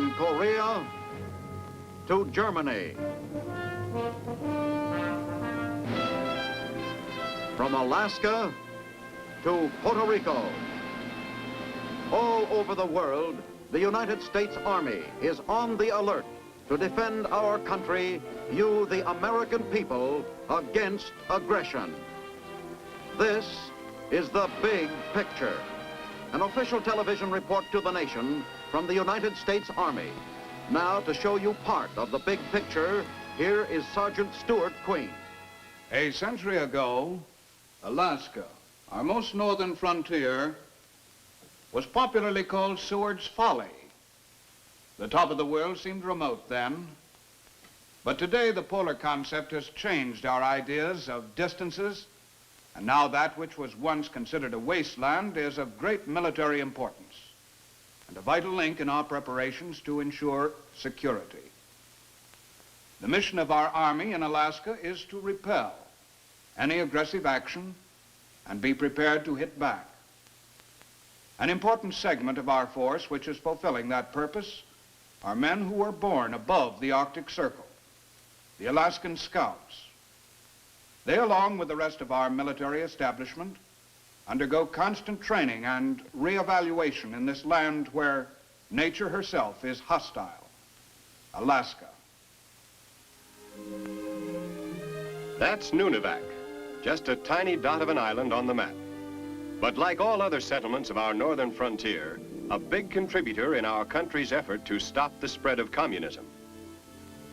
From Korea to Germany. From Alaska to Puerto Rico. All over the world, the United States Army is on the alert to defend our country, you, the American people, against aggression. This is the big picture. An official television report to the nation from the United States Army. Now, to show you part of the big picture, here is Sergeant Stuart Queen. A century ago, Alaska, our most northern frontier, was popularly called Seward's Folly. The top of the world seemed remote then, but today the polar concept has changed our ideas of distances, and now that which was once considered a wasteland is of great military importance and a vital link in our preparations to ensure security. The mission of our Army in Alaska is to repel any aggressive action and be prepared to hit back. An important segment of our force which is fulfilling that purpose are men who were born above the Arctic Circle, the Alaskan Scouts. They, along with the rest of our military establishment, undergo constant training and reevaluation in this land where nature herself is hostile, Alaska. That's Nunivak, just a tiny dot of an island on the map. But like all other settlements of our northern frontier, a big contributor in our country's effort to stop the spread of communism.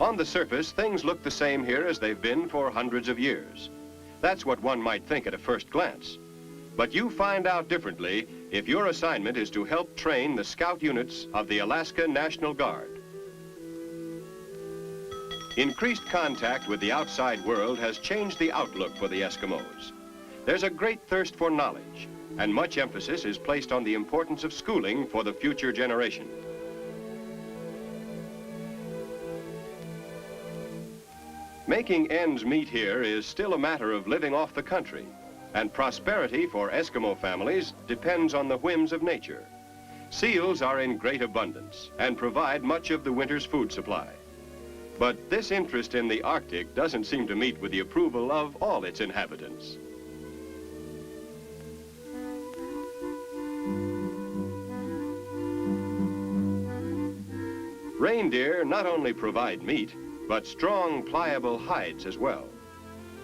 On the surface, things look the same here as they've been for hundreds of years. That's what one might think at a first glance. But you find out differently if your assignment is to help train the scout units of the Alaska National Guard. Increased contact with the outside world has changed the outlook for the Eskimos. There's a great thirst for knowledge, and much emphasis is placed on the importance of schooling for the future generation. Making ends meet here is still a matter of living off the country, and prosperity for Eskimo families depends on the whims of nature. Seals are in great abundance and provide much of the winter's food supply. But this interest in the Arctic doesn't seem to meet with the approval of all its inhabitants. Reindeer not only provide meat, but strong, pliable hides as well.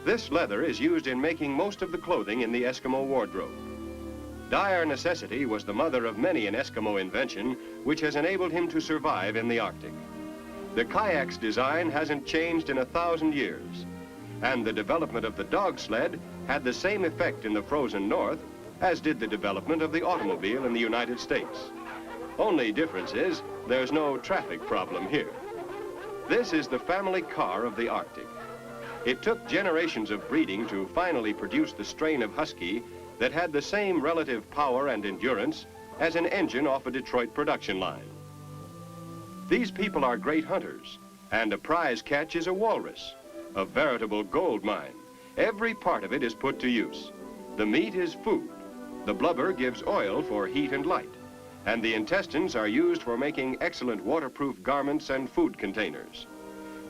This leather is used in making most of the clothing in the Eskimo wardrobe. Dire necessity was the mother of many an Eskimo invention, which has enabled him to survive in the Arctic. The kayak's design hasn't changed in 1,000 years, and the development of the dog sled had the same effect in the frozen north as did the development of the automobile in the United States. Only difference is there's no traffic problem here. This is the family car of the Arctic. It took generations of breeding to finally produce the strain of husky that had the same relative power and endurance as an engine off a Detroit production line. These people are great hunters, and a prize catch is a walrus, a veritable gold mine. Every part of it is put to use. The meat is food. The blubber gives oil for heat and light, and the intestines are used for making excellent waterproof garments and food containers.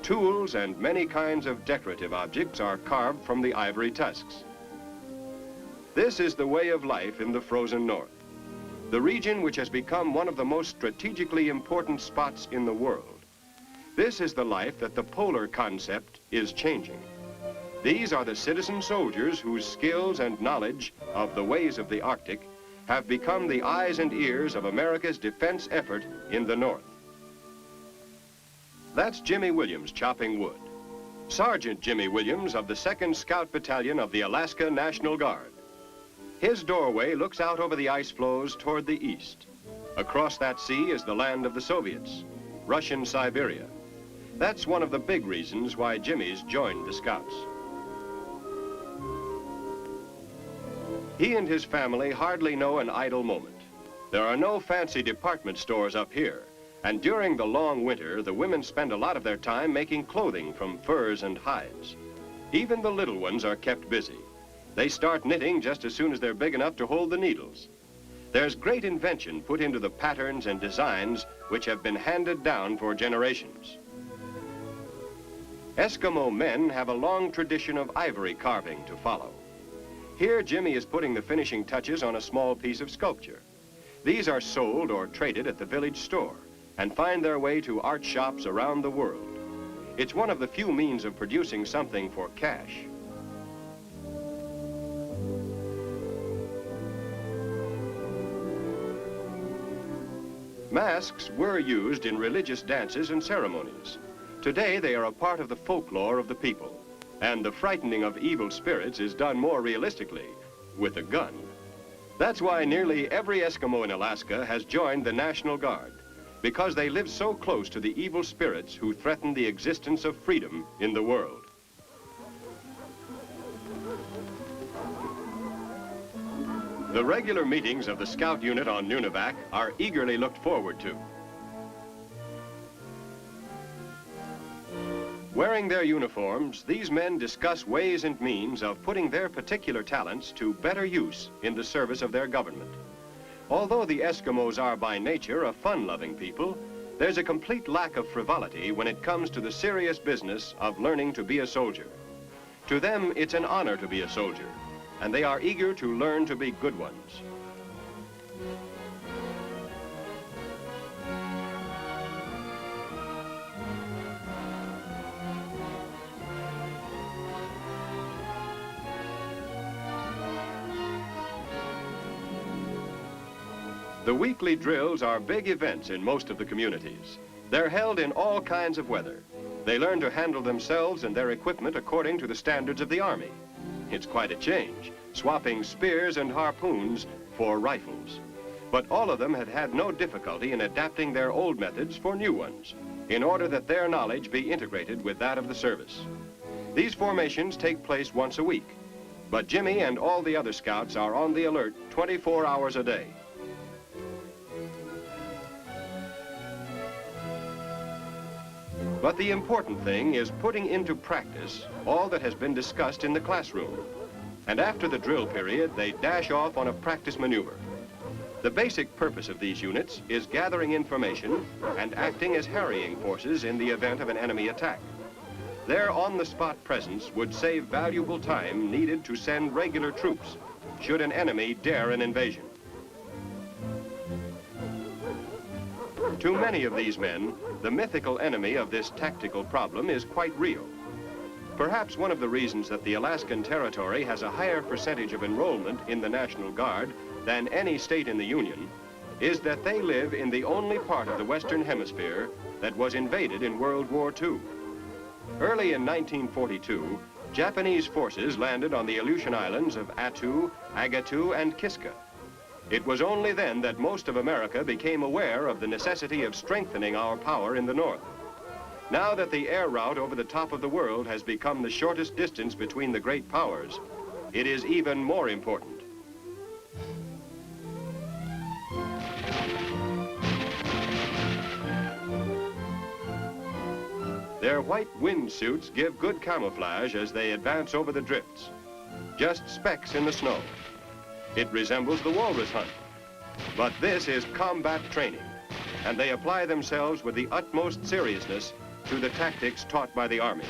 Tools and many kinds of decorative objects are carved from the ivory tusks. This is the way of life in the frozen north, the region which has become one of the most strategically important spots in the world. This is the life that the polar concept is changing. These are the citizen soldiers whose skills and knowledge of the ways of the Arctic have become the eyes and ears of America's defense effort in the north. That's Jimmy Williams chopping wood. Sergeant Jimmy Williams of the 2nd Scout Battalion of the Alaska National Guard. His doorway looks out over the ice floes toward the east. Across that sea is the land of the Soviets, Russian Siberia. That's one of the big reasons why Jimmy's joined the Scouts. He and his family hardly know an idle moment. There are no fancy department stores up here, and during the long winter, the women spend a lot of their time making clothing from furs and hides. Even the little ones are kept busy. They start knitting just as soon as they're big enough to hold the needles. There's great invention put into the patterns and designs which have been handed down for generations. Eskimo men have a long tradition of ivory carving to follow. Here, Jimmy is putting the finishing touches on a small piece of sculpture. These are sold or traded at the village store and find their way to art shops around the world. It's one of the few means of producing something for cash. Masks were used in religious dances and ceremonies. Today, they are a part of the folklore of the people, and the frightening of evil spirits is done more realistically with a gun. That's why nearly every Eskimo in Alaska has joined the National Guard, because they live so close to the evil spirits who threaten the existence of freedom in the world. The regular meetings of the Scout Unit on Nunivak are eagerly looked forward to. Wearing their uniforms, these men discuss ways and means of putting their particular talents to better use in the service of their government. Although the Eskimos are by nature a fun-loving people, there's a complete lack of frivolity when it comes to the serious business of learning to be a soldier. To them, it's an honor to be a soldier, and they are eager to learn to be good ones. The weekly drills are big events in most of the communities. They're held in all kinds of weather. They learn to handle themselves and their equipment according to the standards of the Army. It's quite a change, swapping spears and harpoons for rifles. But all of them had had no difficulty in adapting their old methods for new ones, in order that their knowledge be integrated with that of the service. These formations take place once a week, but Jimmy and all the other scouts are on the alert 24 hours a day. But the important thing is putting into practice all that has been discussed in the classroom. And after the drill period, they dash off on a practice maneuver. The basic purpose of these units is gathering information and acting as harrying forces in the event of an enemy attack. Their on-the-spot presence would save valuable time needed to send regular troops should an enemy dare an invasion. To many of these men, the mythical enemy of this tactical problem is quite real. Perhaps one of the reasons that the Alaskan Territory has a higher percentage of enrollment in the National Guard than any state in the Union is that they live in the only part of the Western Hemisphere that was invaded in World War II. Early in 1942, Japanese forces landed on the Aleutian Islands of Attu, Agatu, and Kiska. It was only then that most of America became aware of the necessity of strengthening our power in the north. Now that the air route over the top of the world has become the shortest distance between the great powers, it is even more important. Their white wind suits give good camouflage as they advance over the drifts, just specks in the snow. It resembles the walrus hunt. But this is combat training, and they apply themselves with the utmost seriousness to the tactics taught by the Army.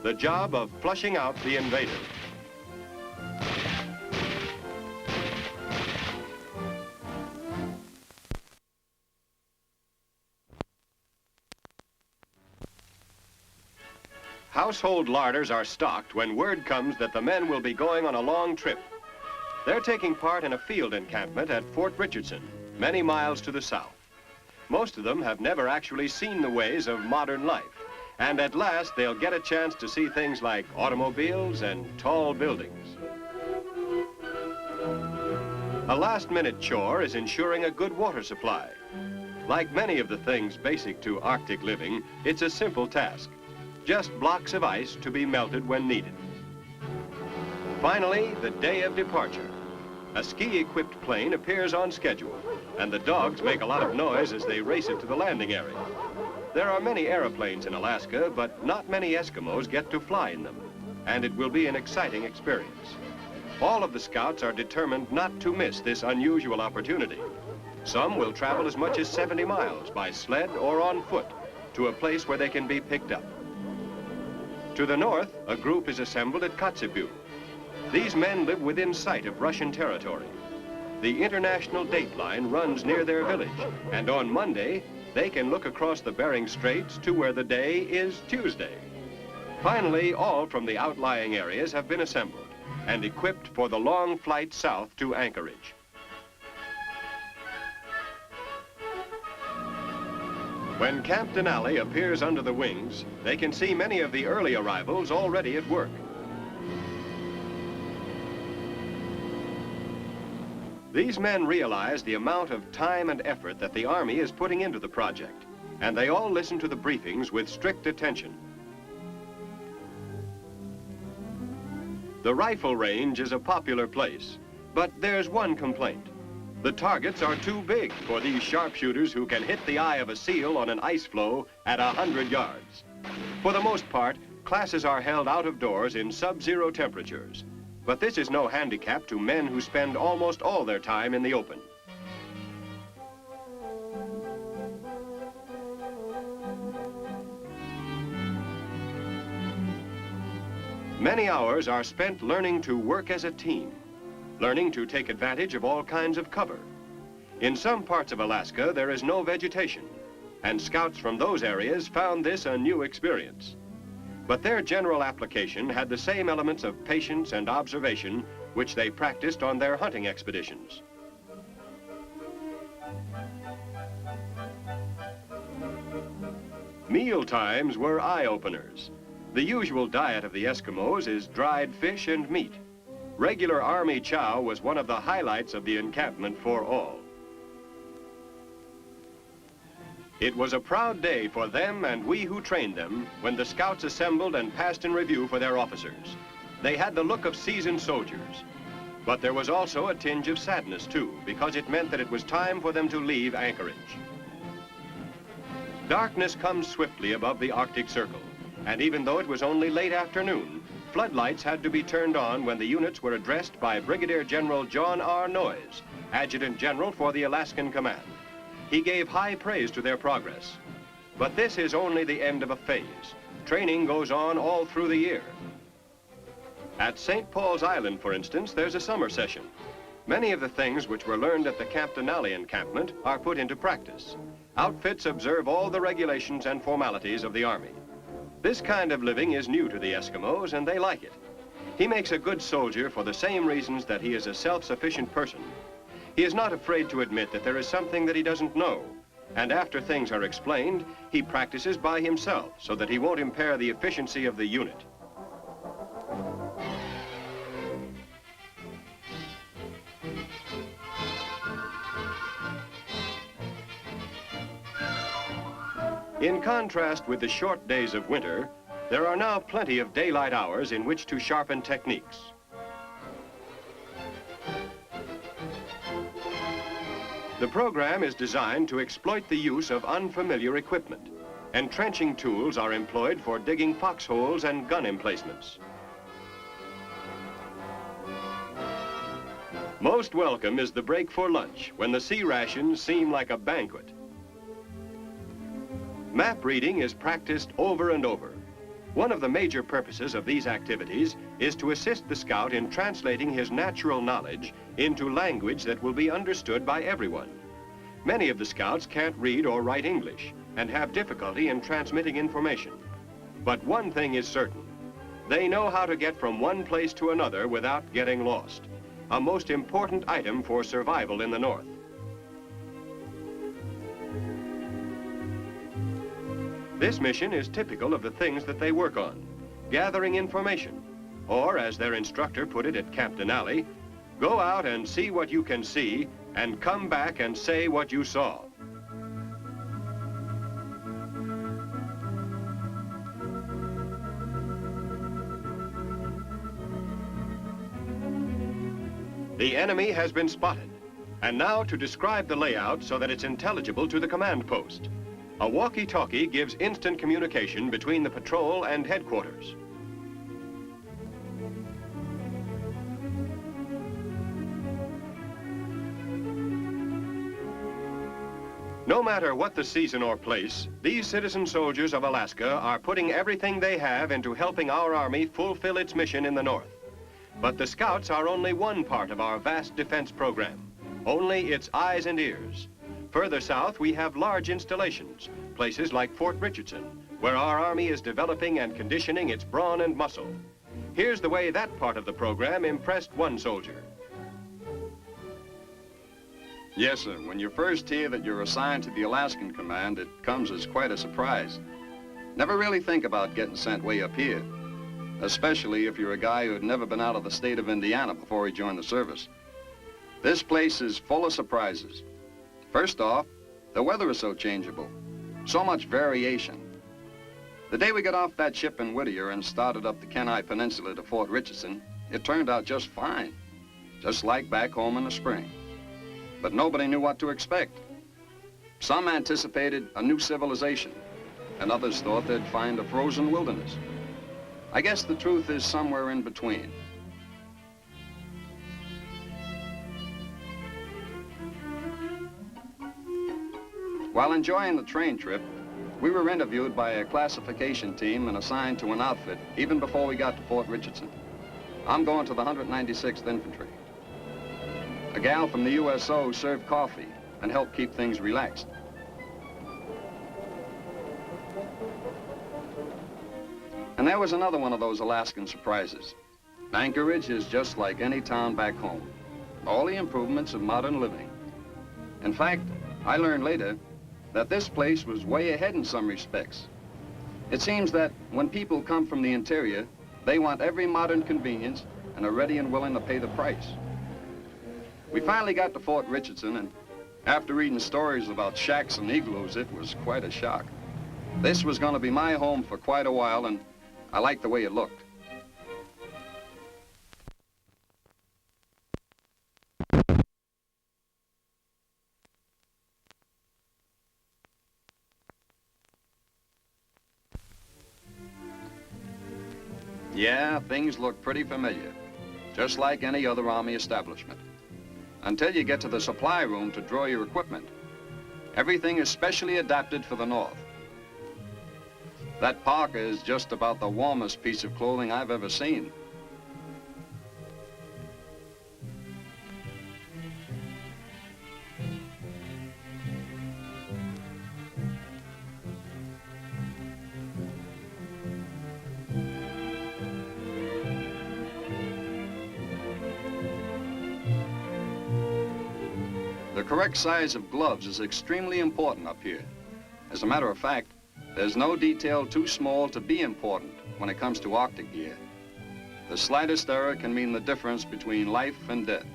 The job of flushing out the invader. Household larders are stocked when word comes that the men will be going on a long trip. They're taking part in a field encampment at Fort Richardson, many miles to the south. Most of them have never actually seen the ways of modern life, and at last they'll get a chance to see things like automobiles and tall buildings. A last-minute chore is ensuring a good water supply. Like many of the things basic to Arctic living, it's a simple task. Just blocks of ice to be melted when needed. Finally, the day of departure. A ski-equipped plane appears on schedule, and the dogs make a lot of noise as they race it to the landing area. There are many airplanes in Alaska, but not many Eskimos get to fly in them, and it will be an exciting experience. All of the scouts are determined not to miss this unusual opportunity. Some will travel as much as 70 miles by sled or on foot to a place where they can be picked up. To the north, a group is assembled at Kotzebue. These men live within sight of Russian territory. The international date line runs near their village, and on Monday, they can look across the Bering Straits to where the day is Tuesday. Finally, all from the outlying areas have been assembled and equipped for the long flight south to Anchorage. When Camp Denali appears under the wings, they can see many of the early arrivals already at work. These men realize the amount of time and effort that the Army is putting into the project, and they all listen to the briefings with strict attention. The rifle range is a popular place, but there's one complaint. The targets are too big for these sharpshooters who can hit the eye of a seal on an ice floe at 100 yards. For the most part, classes are held out of doors in sub-zero temperatures. But this is no handicap to men who spend almost all their time in the open. Many hours are spent learning to work as a team, learning to take advantage of all kinds of cover. In some parts of Alaska, there is no vegetation, and scouts from those areas found this a new experience. But their general application had the same elements of patience and observation which they practiced on their hunting expeditions. Meal times were eye-openers. The usual diet of the Eskimos is dried fish and meat. Regular Army chow was one of the highlights of the encampment for all. It was a proud day for them and we who trained them when the scouts assembled and passed in review for their officers. They had the look of seasoned soldiers. But there was also a tinge of sadness, too, because it meant that it was time for them to leave Anchorage. Darkness comes swiftly above the Arctic Circle, and even though it was only late afternoon, floodlights had to be turned on when the units were addressed by Brigadier General John R. Noyes, Adjutant General for the Alaskan Command. He gave high praise to their progress. But this is only the end of a phase. Training goes on all through the year. At St. Paul's Island, for instance, there's a summer session. Many of the things which were learned at the Camp Denali encampment are put into practice. Outfits observe all the regulations and formalities of the Army. This kind of living is new to the Eskimos, and they like it. He makes a good soldier for the same reasons that he is a self-sufficient person. He is not afraid to admit that there is something that he doesn't know. And after things are explained, he practices by himself so that he won't impair the efficiency of the unit. In contrast with the short days of winter, there are now plenty of daylight hours in which to sharpen techniques. The program is designed to exploit the use of unfamiliar equipment. Entrenching tools are employed for digging foxholes and gun emplacements. Most welcome is the break for lunch, when the sea rations seem like a banquet. Map reading is practiced over and over. One of the major purposes of these activities is to assist the scout in translating his natural knowledge into language that will be understood by everyone. Many of the scouts can't read or write English and have difficulty in transmitting information. But one thing is certain. They know how to get from one place to another without getting lost, a most important item for survival in the North. This mission is typical of the things that they work on, gathering information, or as their instructor put it at Camp Denali, go out and see what you can see and come back and say what you saw. The enemy has been spotted, and now to describe the layout so that it's intelligible to the command post. A walkie-talkie gives instant communication between the patrol and headquarters. No matter what the season or place, these citizen soldiers of Alaska are putting everything they have into helping our Army fulfill its mission in the North. But the Scouts are only one part of our vast defense program, only its eyes and ears. Further south, we have large installations, places like Fort Richardson, where our Army is developing and conditioning its brawn and muscle. Here's the way that part of the program impressed one soldier. Yes, sir. When you first hear that you're assigned to the Alaskan Command, it comes as quite a surprise. Never really think about getting sent way up here, especially if you're a guy who had never been out of the state of Indiana before he joined the service. This place is full of surprises. First off, the weather is so changeable, so much variation. The day we got off that ship in Whittier and started up the Kenai Peninsula to Fort Richardson, it turned out just fine, just like back home in the spring. But nobody knew what to expect. Some anticipated a new civilization, and others thought they'd find a frozen wilderness. I guess the truth is somewhere in between. While enjoying the train trip, we were interviewed by a classification team and assigned to an outfit even before we got to Fort Richardson. I'm going to the 196th Infantry. A gal from the USO served coffee and helped keep things relaxed. And there was another one of those Alaskan surprises. Anchorage is just like any town back home. All the improvements of modern living. In fact, I learned later that this place was way ahead in some respects. It seems that when people come from the interior, they want every modern convenience and are ready and willing to pay the price. We finally got to Fort Richardson, and after reading stories about shacks and igloos, it was quite a shock. This was going to be my home for quite a while, and I liked the way it looked. Yeah, things look pretty familiar, just like any other Army establishment. Until you get to the supply room to draw your equipment. Everything is specially adapted for the North. That parka is just about the warmest piece of clothing I've ever seen. The correct size of gloves is extremely important up here. As a matter of fact, there's no detail too small to be important when it comes to Arctic gear. The slightest error can mean the difference between life and death.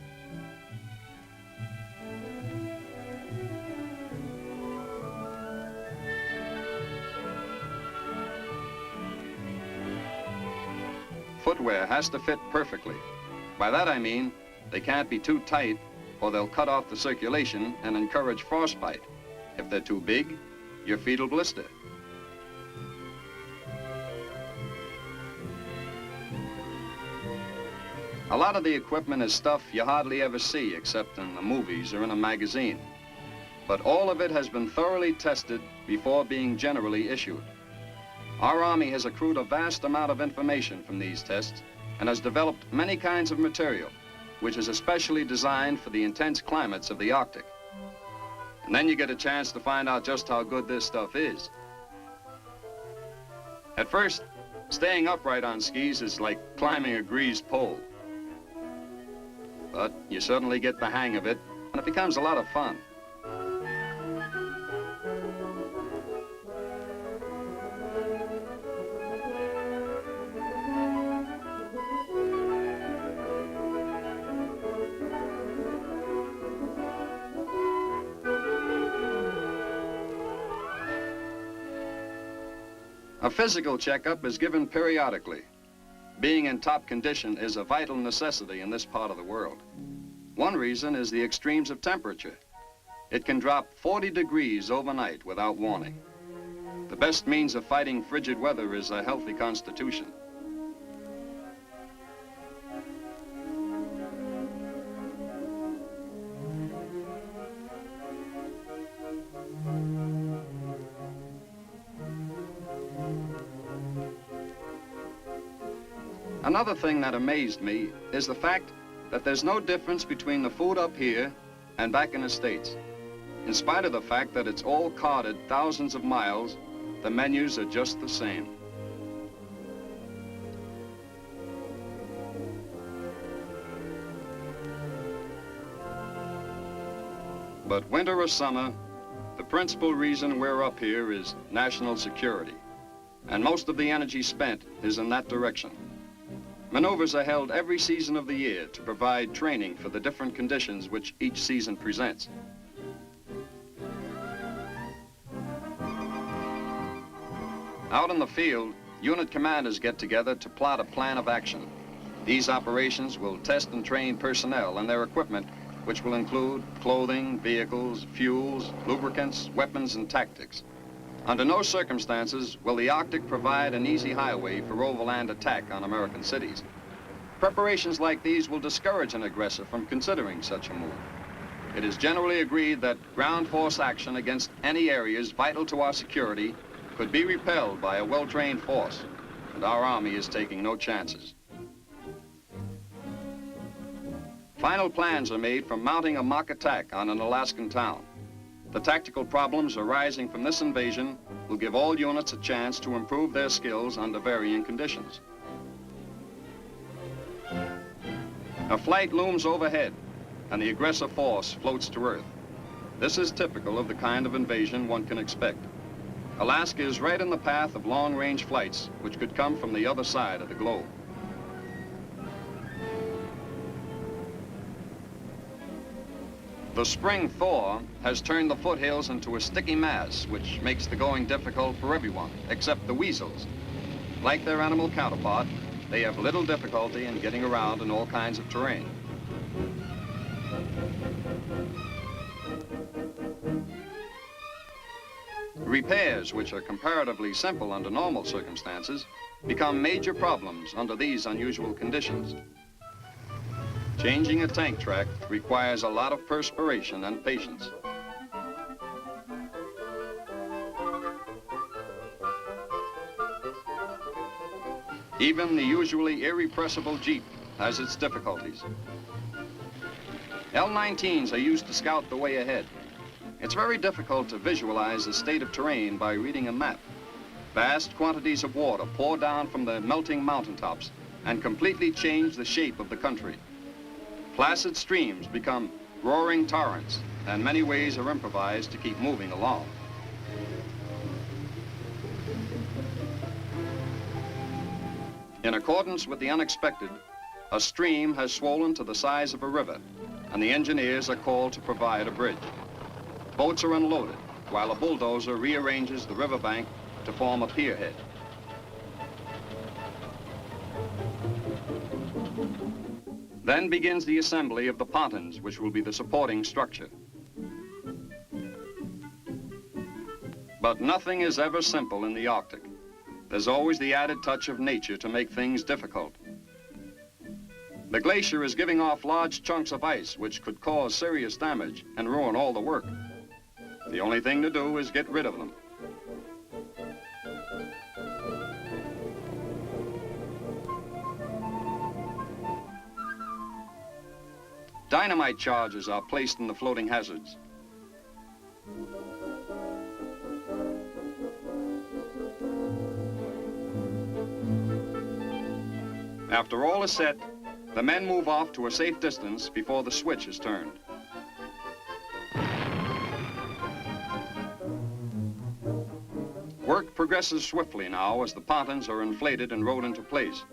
Footwear has to fit perfectly. By that I mean, they can't be too tight or they'll cut off the circulation and encourage frostbite. If they're too big, your feet will blister. A lot of the equipment is stuff you hardly ever see except in the movies or in a magazine. But all of it has been thoroughly tested before being generally issued. Our Army has accrued a vast amount of information from these tests and has developed many kinds of material, which is especially designed for the intense climates of the Arctic. And then you get a chance to find out just how good this stuff is. At first, staying upright on skis is like climbing a greased pole. But you certainly get the hang of it, and it becomes a lot of fun. A physical checkup is given periodically. Being in top condition is a vital necessity in this part of the world. One reason is the extremes of temperature. It can drop 40 degrees overnight without warning. The best means of fighting frigid weather is a healthy constitution. Another thing that amazed me is the fact that there's no difference between the food up here and back in the States. In spite of the fact that it's all carted thousands of miles, the menus are just the same. But winter or summer, the principal reason we're up here is national security. And most of the energy spent is in that direction. Maneuvers are held every season of the year to provide training for the different conditions which each season presents. Out in the field, unit commanders get together to plot a plan of action. These operations will test and train personnel and their equipment, which will include clothing, vehicles, fuels, lubricants, weapons, and tactics. Under no circumstances will the Arctic provide an easy highway for overland attack on American cities. Preparations like these will discourage an aggressor from considering such a move. It is generally agreed that ground force action against any areas vital to our security could be repelled by a well-trained force, and our Army is taking no chances. Final plans are made for mounting a mock attack on an Alaskan town. The tactical problems arising from this invasion will give all units a chance to improve their skills under varying conditions. A flight looms overhead, and the aggressive force floats to Earth. This is typical of the kind of invasion one can expect. Alaska is right in the path of long-range flights, which could come from the other side of the globe. The spring thaw has turned the foothills into a sticky mass, which makes the going difficult for everyone, except the weasels. Like their animal counterpart, they have little difficulty in getting around in all kinds of terrain. Repairs, which are comparatively simple under normal circumstances, become major problems under these unusual conditions. Changing a tank track requires a lot of perspiration and patience. Even the usually irrepressible Jeep has its difficulties. L-19s are used to scout the way ahead. It's very difficult to visualize the state of terrain by reading a map. Vast quantities of water pour down from the melting mountaintops and completely change the shape of the country. Placid streams become roaring torrents, and many ways are improvised to keep moving along. In accordance with the unexpected, a stream has swollen to the size of a river, and the engineers are called to provide a bridge. Boats are unloaded, while a bulldozer rearranges the riverbank to form a pierhead. Then begins the assembly of the pontons, which will be the supporting structure. But nothing is ever simple in the Arctic. There's always the added touch of nature to make things difficult. The glacier is giving off large chunks of ice, which could cause serious damage and ruin all the work. The only thing to do is get rid of them. Dynamite charges are placed in the floating hazards. After all is set, the men move off to a safe distance before the switch is turned. Work progresses swiftly now as the pontons are inflated and rowed into place.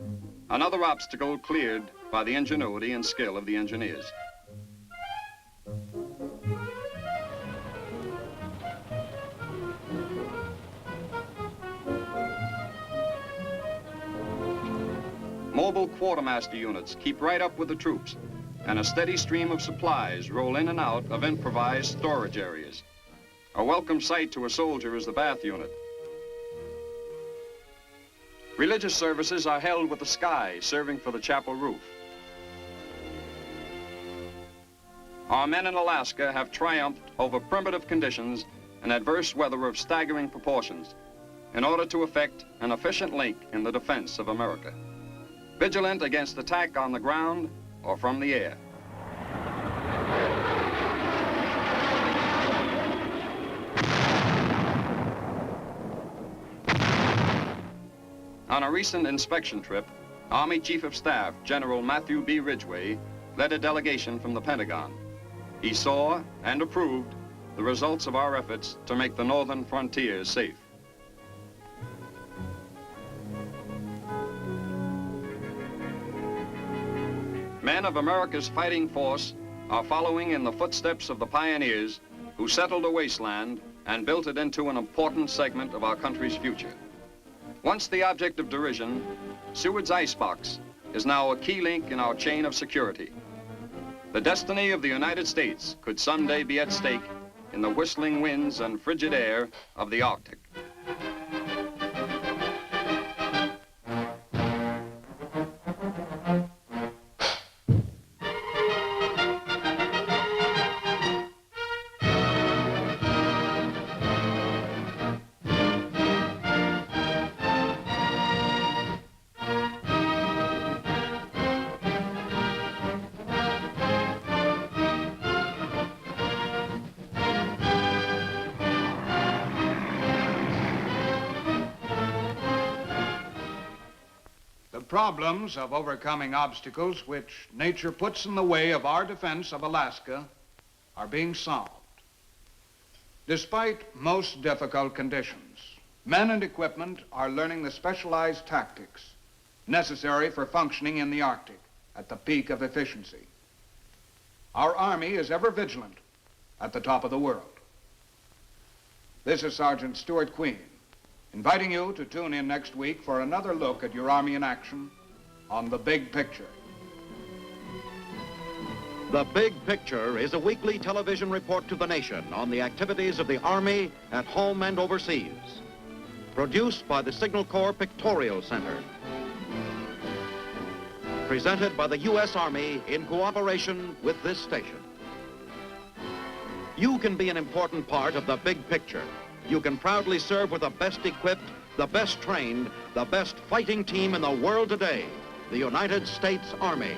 Another obstacle cleared by the ingenuity and skill of the engineers. Mobile quartermaster units keep right up with the troops, and a steady stream of supplies roll in and out of improvised storage areas. A welcome sight to a soldier is the bath unit. Religious services are held with the sky serving for the chapel roof. Our men in Alaska have triumphed over primitive conditions and adverse weather of staggering proportions in order to effect an efficient link in the defense of America. vigilant against attack on the ground or from the air. On a recent inspection trip, Army Chief of Staff General Matthew B. Ridgway led a delegation from the Pentagon. He saw and approved the results of our efforts to make the northern frontiers safe. Men of America's fighting force are following in the footsteps of the pioneers who settled a wasteland and built it into an important segment of our country's future. Once the object of derision, Seward's icebox is now a key link in our chain of security. The destiny of the United States could someday be at stake in the whistling winds and frigid air of the Arctic. The problems of overcoming obstacles which nature puts in the way of our defense of Alaska are being solved. Despite most difficult conditions, men and equipment are learning the specialized tactics necessary for functioning in the Arctic at the peak of efficiency. Our Army is ever vigilant at the top of the world. This is Sergeant Stuart Queen, inviting you to tune in next week for another look at your Army in action on The Big Picture. The Big Picture is a weekly television report to the nation on the activities of the Army at home and overseas. Produced by the Signal Corps Pictorial Center. Presented by the U.S. Army in cooperation with this station. You can be an important part of the Big Picture. You can proudly serve with the best equipped, the best trained, the best fighting team in the world today, the United States Army.